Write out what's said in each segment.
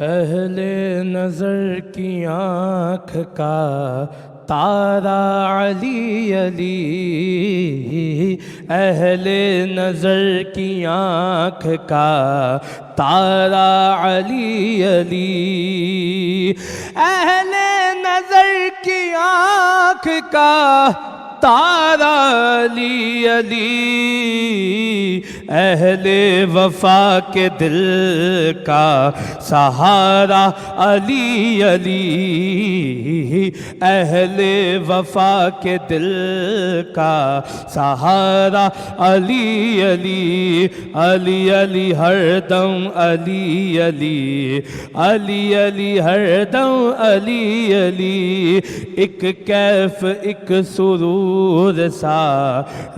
اہل نظر کی آنکھ کا تارا علی علی، اہل نظر کی آنکھ کا تارا علی علی، اہل نظر کی آنکھ کا تارا علی علی، اہل وفا کے دل کا سہارا علی علی، اہل وفا کے دل کا سہارا علی علی، علی علی ہر دم علی علی، علی علی ہر دم علی علی، ایک کیف ایک سرور سا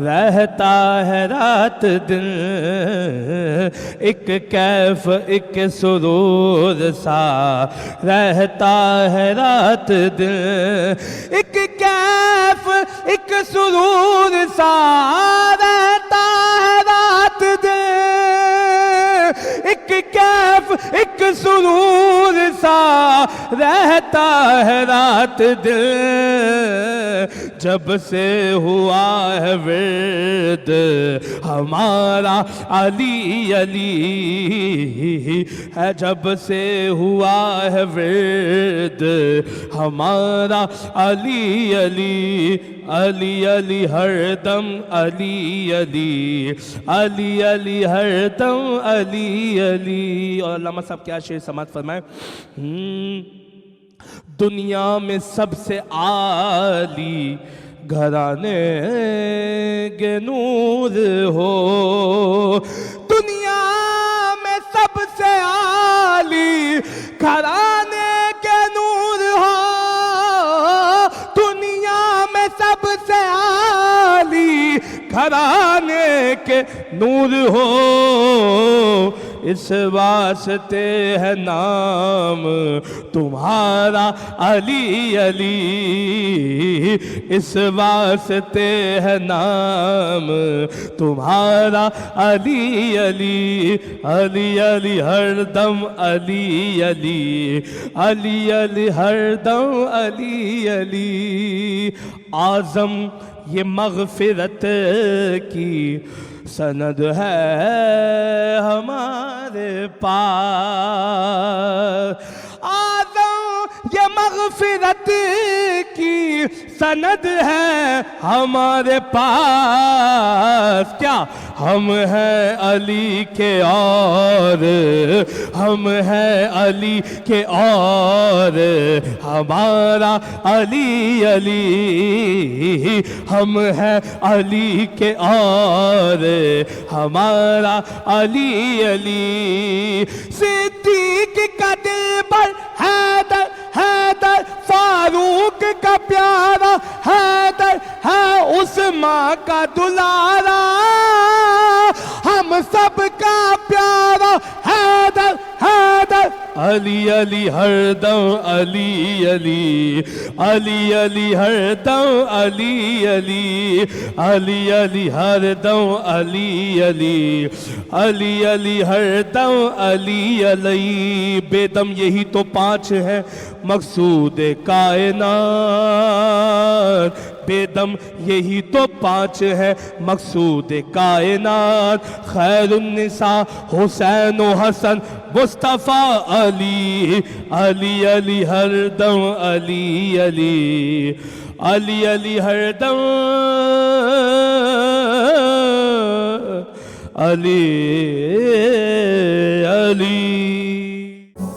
رہتا ہے رات دن، ایک کیف ایک سرور سا رہتا ہے رات دن، ایک کیف ایک سرور سا رہتا ہے رات دن، ایک کیف ایک سرور سا رہتا ہے رات دن، جب سے ہوا ہے ورد ہمارا علی علی، ہے جب سے ہوا ہے ورد ہمارا علی علی، علی علی ہر دم علی علی، علی علی ہر دم علی علی۔ اور علامہ صاحب کیا شعر سماعت فرمائیں، دنیا میں سب سے عالی گھرانے کے نور ہو، دنیا میں سب سے عالی گھرانے کے نور ہو، دنیا میں سب سے عالی گھرانے کے نور ہو، اس واسطے ہے نام تمہارا علی علی، اس واسطے ہے نام تمہارا علی علی، علی علی ہر دم علی علی، علی علی ہر دم علی علی، اعظم یہ مغفرت کی سند ہے ہمارے پاس، اعظم یہ مغفرت کی سند ہے ہمارے پاس، کیا ہم ہیں علی کے اور، ہم ہیں علی کے اور، ہمارا علی علی، ہم ہیں علی کے اور، ہمارا علی علی، صدیق کا دل بر حیدر، حیدر فاروق کا پیارا، حیدر ہے عثمان کا دلارا، ہم سب کا پیارا حیدر، حیدر، علی علی ہر دم علی علی، علی علی ہر دم علی علی، علی علی ہر دم علی علی، علی علی ہر دم علی علی، بے دم یہی تو پانچ ہے مقصود کائنات، بے دم یہی تو پانچ ہے مقصود کائنات، خیر النساء حسین و حسن مصطفیٰ علی، علی علی ہر دم علی علی، علی علی ہر دم علی علی۔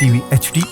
TV HD